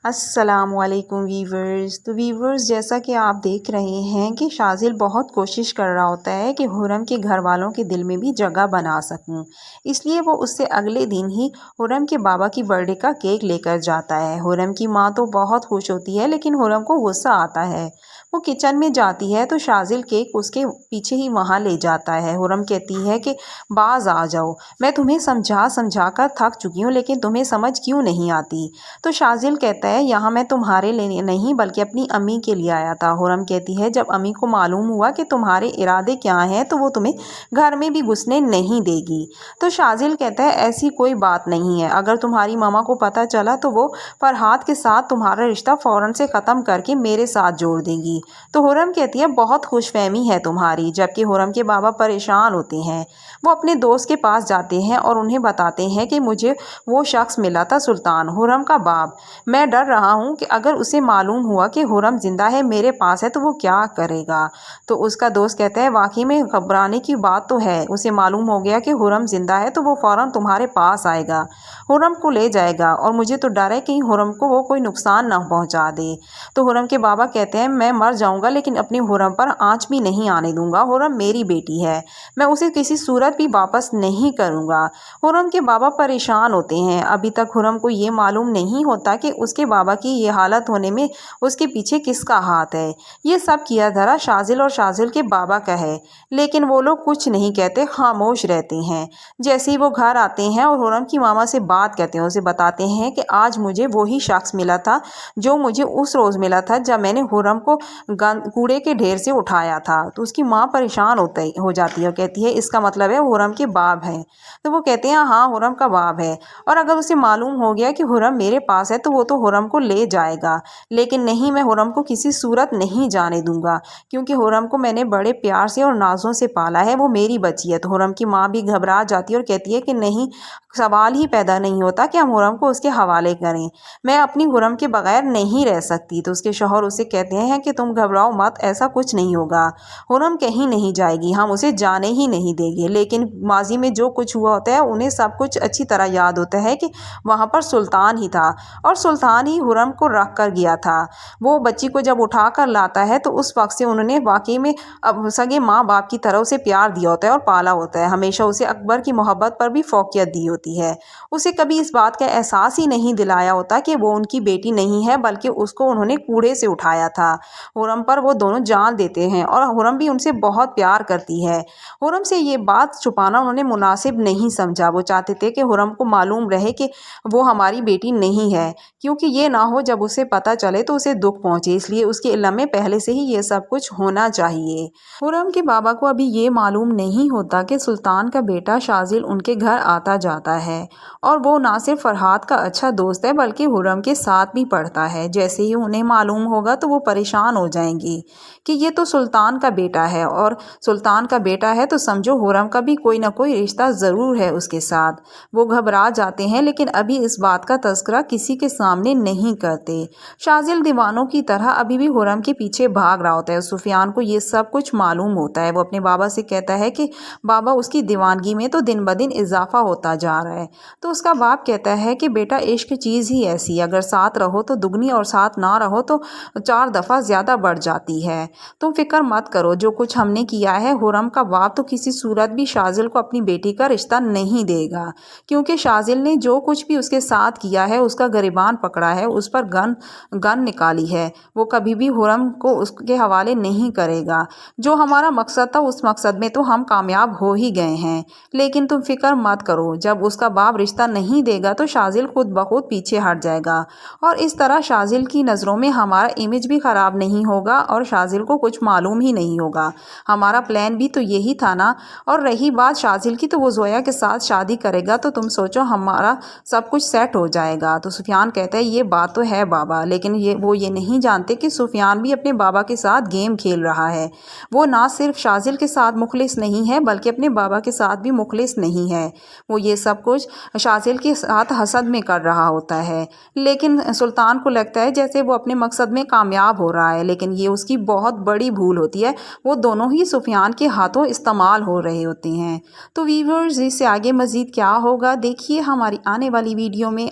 السلام علیکم ویورز۔ تو ویورز، جیسا کہ آپ دیکھ رہے ہیں کہ شاذل بہت کوشش کر رہا ہوتا ہے کہ خرم کے گھر والوں کے دل میں بھی جگہ بنا سکوں، اس لیے وہ اس سے اگلے دن ہی خرم کے بابا کی برتھ ڈے کا کیک لے کر جاتا ہے۔ خرم کی ماں تو بہت خوش ہوتی ہے، لیکن خرم کو غصہ آتا ہے۔ وہ کچن میں جاتی ہے تو شاذل کیک اس کے پیچھے ہی وہاں لے جاتا ہے۔ خرم کہتی ہے کہ باز آ جاؤ، میں تمہیں سمجھا کر تھک چکی ہوں، لیکن تمہیں سمجھ کیوں نہیں آتی؟ تو شاذل کہتا ہے یہاں میں تمہارے لیے نہیں بلکہ اپنی امی کے لیے آیا تھا۔ خرم کہتی ہے جب امی کو معلوم ہوا کہ تمہارے ارادے کیا ہیں تو وہ تمہیں گھر میں بھی گھسنے نہیں دے گی۔ تو شاذل کہتا ہے ایسی کوئی بات نہیں ہے، اگر تمہاری ماما کو پتہ چلا تو وہ فرحات کے ساتھ تمہارا رشتہ فوراً سے ختم کر کے میرے ساتھ جوڑ دے گی۔ تو خرم کہتی ہے بہت خوش فہمی ہے تمہاری۔ جبکہ خرم کے بابا پریشان ہوتے ہیں، وہ اپنے دوست کے پاس جاتے ہیں اور انہیں بتاتے ہیں کہ مجھے وہ شخص ملا تھا، سلطان، خرم کا باپ۔ میں ڈر رہا ہوں کہ اگر اسے معلوم ہوا کہ خرم زندہ ہے، میرے پاس ہے، تو وہ کیا کرے گا؟ تو اس کا دوست کہتا ہے واقعی میں گھبرانے کی بات تو ہے، اسے معلوم ہو گیا کہ خرم زندہ ہے تو وہ فوراً تمہارے پاس آئے گا، خرم کو لے جائے گا، اور مجھے تو ڈر ہے کہ خرم کو وہ کوئی نقصان نہ پہنچا دے۔ تو خرم کے بابا کہتے ہیں میں مر جاؤں گا لیکن اپنی خرم پر آنچ بھی نہیں آنے دوں گا، خرم میری بیٹی ہے، میں اسے کسی صورت بھی واپس نہیں کروں گا۔ خرم کے بابا پریشان ہوتے ہیں۔ ابھی تک خرم کو یہ معلوم نہیں ہوتا کہ اس کے بابا کی یہ حالت ہونے میں اس کے پیچھے کس کا ہاتھ ہے۔ یہ سب کیا دھرا شاذل اور شاذل کے بابا کا ہے، لیکن وہ لوگ کچھ نہیں کہتے، خاموش رہتے ہیں۔ جیسے ہی وہ گھر آتے ہیں اور خرم کی ماما سے بات کرتے ہیں، اسے بتاتے ہیں کہ آج مجھے وہی شخص ملا تھا جو مجھے اس روز ملا تھا جب میں نے خرم کو کوڑے کے ڈھیر سے اٹھایا تھا۔ تو اس کی ماں پریشان ہو جاتی ہے اور کہتی ہے اس کا مطلب ہے خرم کے باپ ہیں؟ تو وہ کہتے ہیں ہاں، خرم کا باپ ہے، اور اگر اسے معلوم ہو گیا کہ خرم میرے پاس ہے تو وہ تو خرم کو لے جائے گا، لیکن نہیں، میں خرم کو کسی صورت نہیں جانے دوں گا، کیونکہ خرم کو میں نے بڑے پیار سے اور نازوں سے پالا ہے، وہ میری بچی ہے۔ تو خرم کی ماں بھی گھبرا جاتی ہے اور کہتی ہے کہ نہیں، سوال ہی پیدا نہیں ہوتا کہ ہم خرم کو اس کے حوالے کریں، میں اپنی خرم کے بغیر نہیں رہ سکتی۔ تو اس کے شوہر اسے کہتے ہیں کہ تم گھبراؤ مت، ایسا کچھ نہیں ہوگا، خرم کہیں نہیں جائے گی، ہم اسے جانے ہی نہیں دیں گے۔ لیکن ماضی میں جو کچھ ہوا ہوتا ہے انہیں سب کچھ اچھی طرح یاد ہوتا ہے کہ وہاں پر سلطان ہی تھا اور سلطان ہی خرم کو رکھ کر گیا تھا۔ وہ بچی کو جب اٹھا کر لاتا ہے تو اس وقت سے انہوں نے واقعی میں سگے ماں باپ کی طرح اسے پیار دیا ہوتا ہے اور پالا ہوتا ہے، ہمیشہ اسے اکبر کی محبت پر بھی فوقیت دی ہوتی ہے۔ اسے کبھی اس بات کا احساس ہی نہیں دلایا ہوتا کہ وہ ان کی بیٹی نہیں ہے، بلکہ اس کو انہوں نے کوڑے سے اٹھایا تھا۔ خرم پر وہ دونوں جان دیتے ہیں اور خرم بھی ان سے بہت پیار کرتی ہے۔ خرم سے یہ بات چھپانا انہوں نے مناسب نہیں سمجھا، وہ چاہتے تھے کہ خرم کو معلوم رہے کہ وہ ہماری بیٹی نہیں ہے، کیونکہ یہ نہ ہو جب اسے پتہ چلے تو اسے دکھ پہنچے، اس لیے اس کے علم میں پہلے سے ہی یہ سب کچھ ہونا چاہیے۔ خرم کے بابا کو ابھی یہ معلوم نہیں ہوتا کہ سلطان کا بیٹا شاذل ان کے گھر آتا جاتا ہے، اور وہ نہ صرف فرحات کا اچھا دوست ہے بلکہ خرم کے ساتھ بھی پڑھتا ہے۔ جیسے ہی انہیں معلوم ہوگا تو وہ پریشان ہو جائیں گی کہ یہ تو سلطان کا بیٹا ہے، اور سلطان کا بیٹا ہے تو سمجھو خرم کا بھی کوئی نہ کوئی رشتہ ضرور ہے اس کے ساتھ۔ وہ گھبرا جاتے ہیں لیکن ابھی اس بات کا تذکرہ کسی کے سامنے نہیں کرتے۔ شاذل دیوانوں کی طرح ابھی بھی خرم کے پیچھے بھاگ رہا ہوتا ہے۔ سفیان کو یہ سب کچھ معلوم ہوتا ہے، وہ اپنے بابا سے کہتا ہے کہ بابا، اس کی دیوانگی میں تو دن بدن اضافہ ہوتا جا رہا ہے۔ تو اس کا باپ کہتا ہے کہ بیٹا، عشق چیز ہی ایسی ہے، اگر ساتھ رہو تو دگنی اور ساتھ نہ رہو تو 4 دفعہ زیادہ بڑھ جاتی ہے۔ تم فکر مت کرو، جو کچھ ہم نے کیا ہے، خرم کا باپ تو کسی صورت بھی شاذل کو اپنی بیٹی کا رشتہ نہیں دے گا، کیونکہ شاذل نے جو کچھ بھی اس کے ساتھ کیا ہے، اس کا گریبان پکڑا ہے، اس پر گن نکالی ہے، وہ کبھی بھی خرم کو اس کے حوالے نہیں کرے گا۔ جو ہمارا مقصد تھا اس مقصد میں تو ہم کامیاب ہو ہی گئے ہیں، لیکن تم فکر مت کرو، جب اس کا باپ رشتہ نہیں دے گا تو شاذل خود بخود پیچھے ہٹ جائے گا، اور اس طرح شاذل کی نظروں میں ہمارا امیج بھی خراب نہیں ہوگا اور شاذل کو کچھ معلوم ہی نہیں ہوگا۔ ہمارا پلان بھی تو یہی تھا نا۔ اور رہی بات شاذل کی، تو وہ زویا کے ساتھ شادی کرے گا تو تم سوچو ہمارا سب کچھ سیٹ ہو جائے گا۔ تو سفیان کہتا ہے یہ بات تو ہے بابا، لیکن وہ یہ نہیں جانتے کہ سفیان بھی اپنے بابا کے ساتھ گیم کھیل رہا ہے۔ وہ نہ صرف شاذل کے ساتھ مخلص نہیں ہے بلکہ اپنے بابا کے ساتھ بھی مخلص نہیں ہے۔ وہ یہ سب کچھ شاذل کے ساتھ حسد میں کر رہا ہوتا ہے، لیکن سلطان کو لگتا ہے جیسے وہ اپنے مقصد میں کامیاب ہو رہا ہے، لیکن یہ اس کی بہت بڑی بھول ہوتی ہے، وہ دونوں ہی سفیان کے ہاتھوں استعمال ہو رہے ہوتے ہیں۔ تو ویورز، اس سے آگے مزید کیا ہوگا دیکھیے ہماری آنے والی ویڈیو میں،